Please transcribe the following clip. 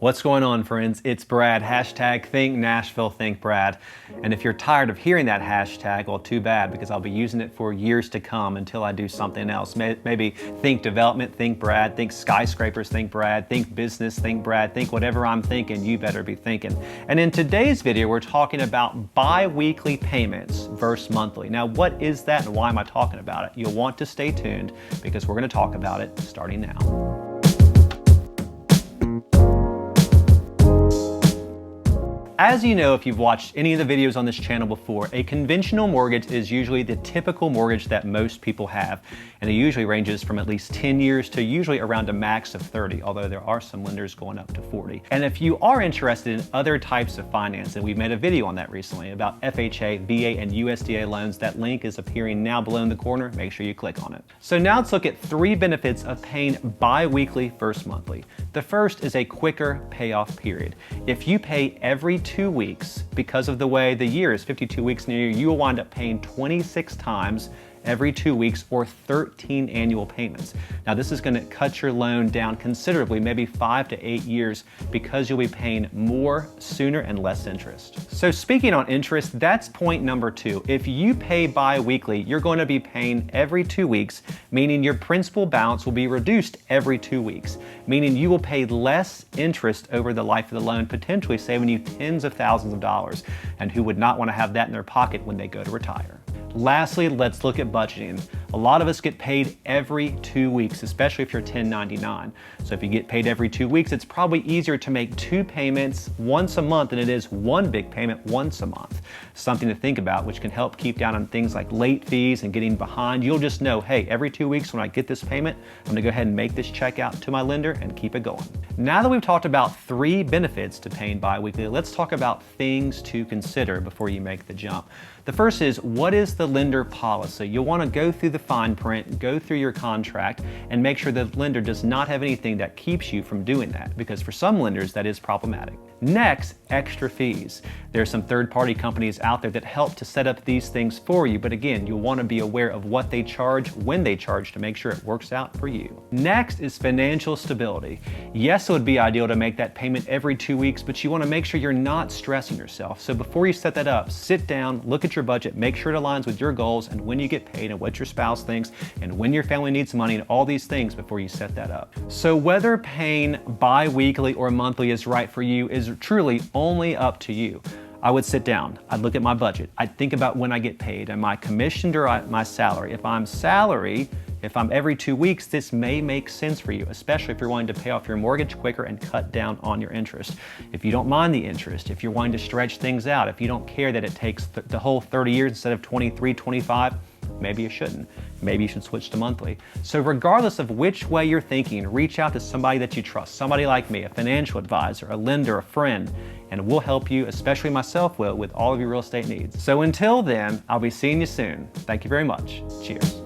What's going on, friends? It's Brad. Hashtag Think Nashville, Think Brad. And if you're tired of hearing that hashtag, well, too bad, because I'll be using it for years to come until I do something else. Maybe think development, think Brad, think skyscrapers, think Brad, think business, think Brad, think whatever I'm thinking, you better be thinking. And in today's video, we're talking about bi-weekly payments versus monthly. Now, what is that and why am I talking about it? You'll want to stay tuned because we're going to talk about it starting now. As you know, if you've watched any of the videos on this channel before, a conventional mortgage is usually the typical mortgage that most people have. And it usually ranges from at least 10 years to usually around a max of 30, although there are some lenders going up to 40. And if you are interested in other types of finance, and we've made a video on that recently about FHA, VA, and USDA loans, that link is appearing now below in the corner. Make sure you click on it. So now let's look at 3 benefits of paying bi-weekly versus monthly. The first is a quicker payoff period. If you pay every 2 weeks, because of the way the year is 52 weeks in a year, you will wind up paying 26 times every 2 weeks or 13 annual payments. Now this is going to cut your loan down considerably, maybe 5 to 8 years, because you'll be paying more sooner and less interest. So speaking on interest, that's point number 2. If you pay bi-weekly, you're going to be paying every 2 weeks, meaning your principal balance will be reduced every 2 weeks, meaning you will pay less interest over the life of the loan, potentially saving you tens of thousands of dollars. And who would not want to have that in their pocket when they go to retire? Lastly, let's look at budgeting. A lot of us get paid every 2 weeks, especially if you're 1099. So if you get paid every 2 weeks, it's probably easier to make 2 payments once a month than it is 1 big payment once a month. Something to think about, which can help keep down on things like late fees and getting behind. You'll just know, hey, every 2 weeks when I get this payment, I'm gonna go ahead and make this check out to my lender and keep it going. Now that we've talked about 3 benefits to paying bi-weekly, let's talk about things to consider before you make the jump. The first is, what is the lender policy? You'll want to go through the fine print, go through your contract, and make sure the lender does not have anything that keeps you from doing that, because for some lenders that is problematic. Next, extra fees. There are some third-party companies out there that help to set up these things for you, but again, you'll want to be aware of what they charge, when they charge, to make sure it works out for you. Next is financial stability. Yes, it would be ideal to make that payment every 2 weeks, but you want to make sure you're not stressing yourself. So before you set that up, sit down, look at your budget, make sure it aligns with your goals and when you get paid and what your spouse thinks and when your family needs money and all these things before you set that up. So whether paying bi-weekly or monthly is right for you is truly only up to you. I would sit down, I'd look at my budget, I'd think about when I get paid, am I commissioned or my salary? If I'm salary, if I'm every 2 weeks, this may make sense for you, especially if you're wanting to pay off your mortgage quicker and cut down on your interest. If you don't mind the interest, if you're wanting to stretch things out, if you don't care that it takes the whole 30 years instead of 23, 25, maybe you shouldn't. Maybe you should switch to monthly. So regardless of which way you're thinking, reach out to somebody that you trust, somebody like me, a financial advisor, a lender, a friend, and we'll help you, especially myself will, with all of your real estate needs. So until then, I'll be seeing you soon. Thank you very much. Cheers.